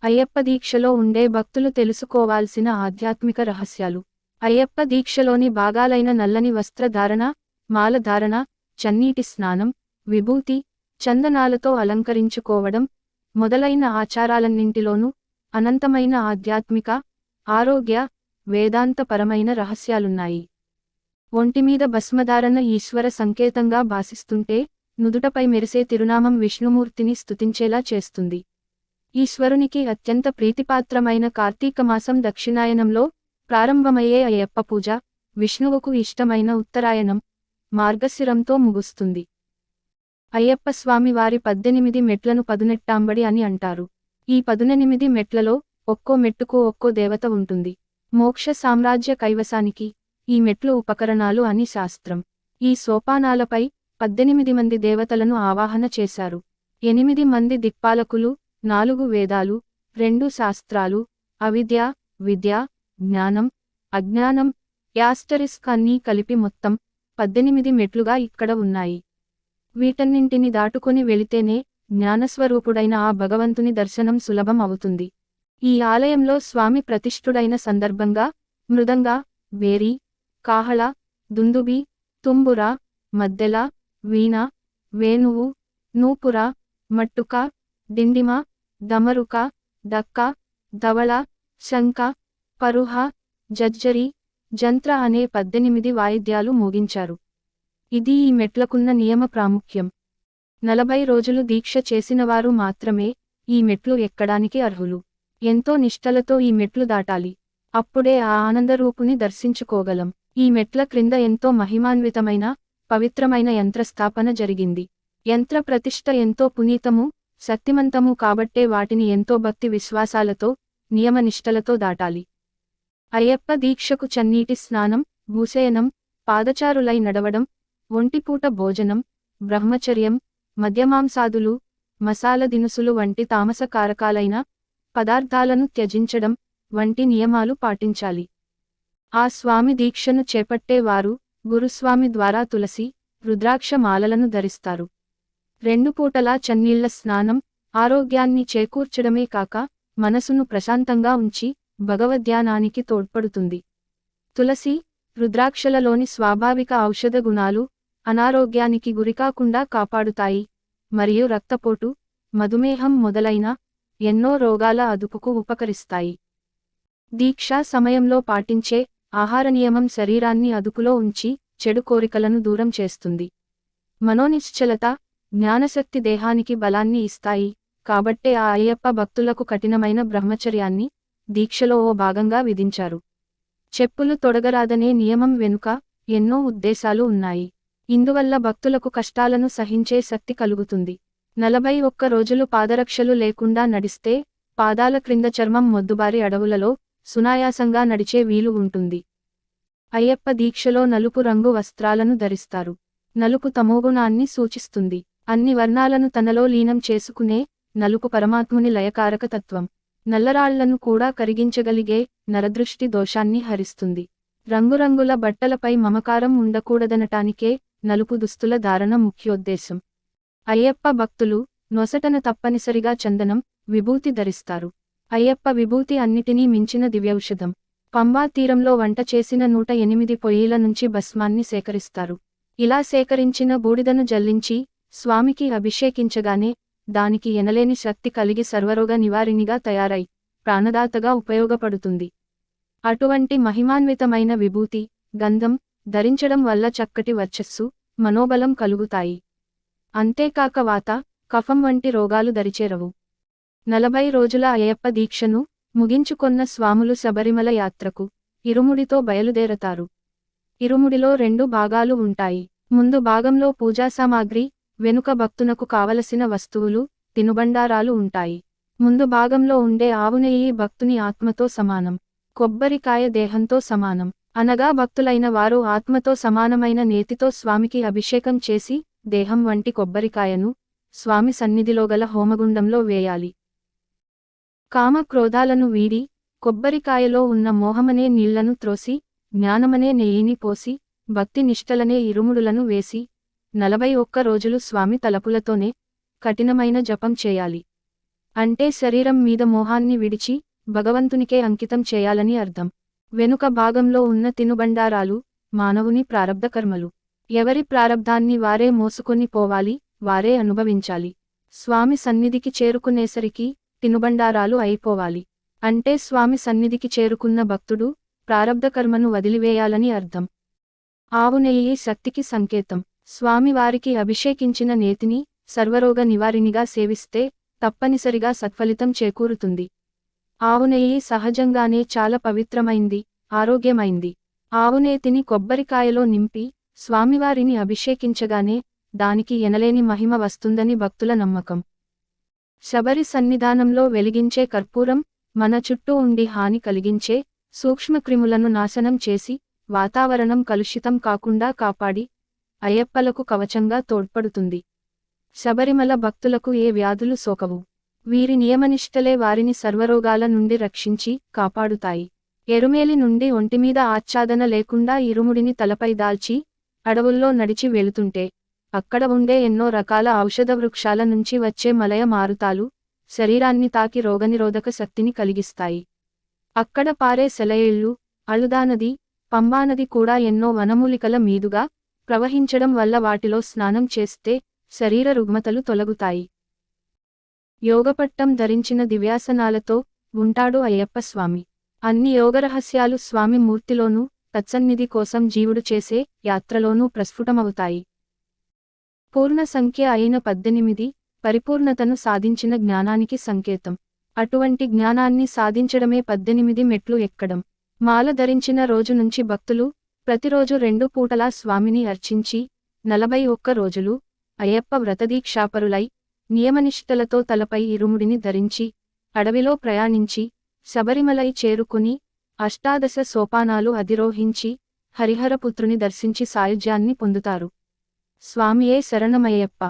అయ్యప్ప దీక్షలో ఉండే భక్తులు తెలుసుకోవాల్సిన ఆధ్యాత్మిక రహస్యాలు. అయ్యప్ప దీక్షలోని భాగాలైన నల్లని వస్త్రధారణ, మాలధారణ, చన్నీటి స్నానం, విభూతి, చందనాలతో అలంకరించుకోవడం మొదలైన ఆచారాలన్నింటిలోనూ అనంతమైన ఆధ్యాత్మిక, ఆరోగ్య, వేదాంతపరమైన రహస్యాలున్నాయి. ఒంటిమీద భస్మధారణ ఈశ్వర సంకేతంగా భాసిస్తుంటే, నుదుటపై మెరిసే తిరునామం విష్ణుమూర్తిని స్తుతించేలా చేస్తుంది. ఈశ్వరునికి అత్యంత ప్రీతిపాత్రమైన కార్తీకమాసం దక్షిణాయనంలో ప్రారంభమయ్యే అయ్యప్ప పూజ, విష్ణువుకు ఇష్టమైన ఉత్తరాయణం, మార్గశిరంతో ముగుస్తుంది. అయ్యప్ప స్వామి వారి 18 మెట్లను పదునెట్టాంబడి అని అంటారు. ఈ 18 మెట్లలో ఒక్కో మెట్టుకు ఒక్కో దేవత ఉంటుంది. మోక్ష సామ్రాజ్య కైవసానికి ఈ మెట్లు ఉపకరణాలు అని శాస్త్రం. ఈ సోపానాలపై 18 మంది దేవతలను ఆవాహన చేశారు. 8 మంది దిక్పాలకులు, 4 వేదాలు, 2 శాస్త్రాలు, అవిద్య, విద్య, జ్ఞానం, అజ్ఞానం, యాస్టరిస్క్ అన్నీ కలిపి మొత్తం 18 మెట్లుగా ఇక్కడ ఉన్నాయి. వీటన్నింటిని దాటుకొని వెళితేనే జ్ఞానస్వరూపుడైన ఆ భగవంతుని దర్శనం సులభం అవుతుంది. ఈ ఆలయంలో స్వామి ప్రతిష్ఠుడైన సందర్భంగా మృదంగ, వేరి, కాహళ, దుందుబి, తుంబుర, మద్దెల, వీణ, వేణువు, నూపుర, మట్టుక, డిండిమ, దమరుక, డక్క, ధవళ, శంఖ, పరుహ, జజ్జరి, జంత్ర అనే 18 వాయిద్యాలు మోగించారు. ఇది ఈ మెట్లకున్న నియమ ప్రాముఖ్యం. 40 రోజులు దీక్ష చేసినవారు మాత్రమే ఈ మెట్లు ఎక్కడానికి అర్హులు. ఎంతో నిష్ఠలతో ఈ మెట్లు దాటాలి. అప్పుడే ఆ ఆనందరూపుని దర్శించుకోగలం. ఈ మెట్ల క్రింద ఎంతో మహిమాన్వితమైన, పవిత్రమైన యంత్రస్థాపన జరిగింది. యంత్ర ప్రతిష్ఠ ఎంతో పునీతము, శక్తిమంతము కాబట్టే వాటిని ఎంతో భక్తి విశ్వాసాలతో, నియమనిష్టలతో దాటాలి. అయ్యప్ప దీక్షకు చన్నీటి స్నానం, భూశయనం, పాదచారులై నడవడం, ఒంటిపూట భోజనం, బ్రహ్మచర్యం, మద్యమాంసాదులు, మసాల దినుసులు వంటి తామస కారకాలైన పదార్థాలను త్యజించడం వంటి నియమాలు పాటించాలి. ఆ స్వామి దీక్షను చేపట్టేవారు గురుస్వామి ద్వారా తులసి, రుద్రాక్ష మాలలను ధరిస్తారు. 2 పూటలా చన్నీళ్ల స్నానం ఆరోగ్యాన్ని చేకూర్చడమే కాక మనసును ప్రశాంతంగా ఉంచి భగవద్ధ్యానానికి తోడ్పడుతుంది. తులసి, రుద్రాక్షలలోని స్వాభావిక ఔషధ గుణాలు అనారోగ్యానికి గురికాకుండా కాపాడుతాయి మరియు రక్తపోటు, మధుమేహం మొదలైన ఎన్నో రోగాల అదుపుకు ఉపకరిస్తాయి. దీక్షా సమయంలో పాటించే ఆహార నియమం శరీరాన్ని అదుపులో ఉంచి చెడు కోరికలను దూరం చేస్తుంది. మనోనిశ్చలత, జ్ఞానశక్తి దేహానికి బలాన్ని ఇస్తాయి కాబట్టే ఆ అయ్యప్ప భక్తులకు కఠినమైన బ్రహ్మచర్యాన్ని దీక్షలో ఓ భాగంగా విధించారు. చెప్పులు తొడగరాదనే నియమం వెనుక ఎన్నో ఉద్దేశాలు ఉన్నాయి. ఇందువల్ల భక్తులకు కష్టాలను సహించే శక్తి కలుగుతుంది. 41 రోజులు పాదరక్షలు లేకుండా నడిస్తే పాదాల క్రింద చర్మం మొద్దుబారి అడవులలో సునాయాసంగా నడిచే వీలు ఉంటుంది. అయ్యప్ప దీక్షలో నలుపు రంగు వస్త్రాలను ధరిస్తారు. నలుపు తమోగుణాన్ని సూచిస్తుంది. అన్ని వర్ణాలను తనలో లీనం చేసుకునే నలుపు పరమాత్ముని లయకారక తత్వం. నల్లరాళ్లను కూడా కరిగించగలిగే నరదృష్టి దోషాన్ని హరిస్తుంది. రంగురంగుల బట్టలపై మమకారం ఉండకూడదనటానికే నలుపు దుస్తుల ధారణ ముఖ్యోద్దేశం. అయ్యప్ప భక్తులు నొసటన తప్పనిసరిగా చందనం, విభూతి ధరిస్తారు. అయ్యప్ప విభూతి అన్నిటినీ మించిన దివ్యౌషధం. పంబా తీరంలో వంట చేసిన 108 పొయ్యిల నుంచి భస్మాన్ని సేకరిస్తారు. ఇలా సేకరించిన బూడిదను జల్లించి స్వామికి అభిషేకించగానే దానికి ఎనలేని శక్తి కలిగి సర్వరోగ నివారిణిగా తయారై ప్రాణదాతగా ఉపయోగపడుతుంది. అటువంటి మహిమాన్వితమైన విభూతి, గంధం ధరించడం వల్ల చక్కటి వర్చస్సు, మనోబలం కలుగుతాయి. అంతేకాక వాత, కఫం వంటి రోగాలు దరిచేరవు. 40 రోజుల అయ్యప్ప దీక్షను ముగించుకొన్న స్వాములు శబరిమల యాత్రకు ఇరుముడితో బయలుదేరతారు. ఇరుముడిలో 2 భాగాలు ఉంటాయి. ముందు భాగంలో పూజా సామాగ్రి, వెనుక భక్తునకు కావలసిన వస్తువులు, తినుబండారాలు ఉంటాయి. ముందు భాగంలో ఉండే ఆవునెయ్యి భక్తుని ఆత్మతో సమానం. కొబ్బరికాయ దేహంతో సమానం. అనగా భక్తులైన వారు ఆత్మతో సమానమైన నేతితో స్వామికి అభిషేకం చేసి దేహం వంటి కొబ్బరికాయను స్వామి సన్నిధిలో గల హోమగుండంలో వేయాలి. కామ క్రోధాలను వీడి కొబ్బరికాయలో ఉన్న మోహమనే నీళ్లను త్రోసి జ్ఞానమనే నెయ్యిని పోసి భక్తి నిష్టలనే ఇరుముడులను వేసి 41 రోజులు స్వామి తలపులతోనే కఠినమైన జపం చేయాలి. అంటే శరీరం మీద మోహాన్ని విడిచి భగవంతునికే అంకితం చేయాలని అర్థం. వెనుక భాగంలో ఉన్న తినుబండారాలు మానవుని ప్రారబ్ధ కర్మలు. ఎవరి ప్రారబ్ధాన్ని వారే మోసుకొని పోవాలి, వారే అనుభవించాలి. స్వామి సన్నిధికి చేరుకునేసరికి తినుబండారాలు అయిపోవాలి. అంటే స్వామి సన్నిధికి చేరుకున్న భక్తుడు ప్రారబ్ధ కర్మను వదిలివేయాలని అర్థం. ఆవు నెయ్యి శక్తికి సంకేతం. స్వామివారికి అభిషేకించిన నేతిని సర్వరోగ నివారిణిగా సేవిస్తే తప్పనిసరిగా సత్ఫలితం చేకూరుతుంది. ఆవు నెయ్యి సహజంగానే చాలా పవిత్రమైంది, ఆరోగ్యమైంది. ఆవునేతిని కొబ్బరికాయలో నింపి స్వామివారిని అభిషేకించగానే దానికి ఎనలేని మహిమ వస్తుందని భక్తుల నమ్మకం. శబరి సన్నిధానంలో వెలిగించే కర్పూరం మన చుట్టూ ఉండి హాని కలిగించే సూక్ష్మక్రిములను నాశనం చేసి వాతావరణం కలుషితం కాకుండా కాపాడి అయ్యప్పలకు కవచంగా తోడ్పడుతుంది. శబరిమల భక్తులకు ఏ వ్యాధులు సోకవు. వీరి నియమనిష్టలే వారిని సర్వరోగాల నుండి రక్షించి కాపాడుతాయి. ఎరుమేలి నుండి ఒంటిమీద ఆచ్ఛాదన లేకుండా ఇరుముడిని తలపై దాల్చి అడవుల్లో నడిచి వెళుతుంటే అక్కడ ఉండే ఎన్నో రకాల ఔషధ వృక్షాల నుంచి వచ్చే మలయ మారుతాలు శరీరాన్ని తాకి రోగనిరోధక శక్తిని కలిగిస్తాయి. అక్కడ పారే సెలయేళ్లు, అళుదానది, పంబానది కూడా ఎన్నో వనమూలికల మీదుగా ప్రవహించడం వల్ల వాటిలో స్నానం చేస్తే శరీర రుగ్మతలు తొలగుతాయి. యోగపట్టం ధరించిన దివ్యాసనాలతో ఉంటాడు అయ్యప్ప స్వామి. అన్ని యోగరహస్యాలు స్వామి మూర్తిలోనూ తత్సన్నిధి కోసం జీవుడు చేసే యాత్రలోనూ ప్రస్ఫుటమవుతాయి. పూర్ణ సంఖ్య అయిన 18 పరిపూర్ణతను సాధించిన జ్ఞానానికి సంకేతం. అటువంటి జ్ఞానాన్ని సాధించడమే 18 మెట్లు ఎక్కడం. మాల ధరించిన రోజు నుంచి భక్తులు ప్రతిరోజు 2 పూటలా స్వామిని అర్చించి 41 రోజులు అయ్యప్ప వ్రతదీక్షాపరులై నియమనిష్టలతో తలపై ఇరుముడిని ధరించి అడవిలో ప్రయాణించి శబరిమలై చేరుకుని అష్టాదశ సోపానాలు అధిరోహించి హరిహరపుత్రుని దర్శించి సాయుజ్యాన్ని పొందుతారు. స్వామియే శరణమయ్యప్ప.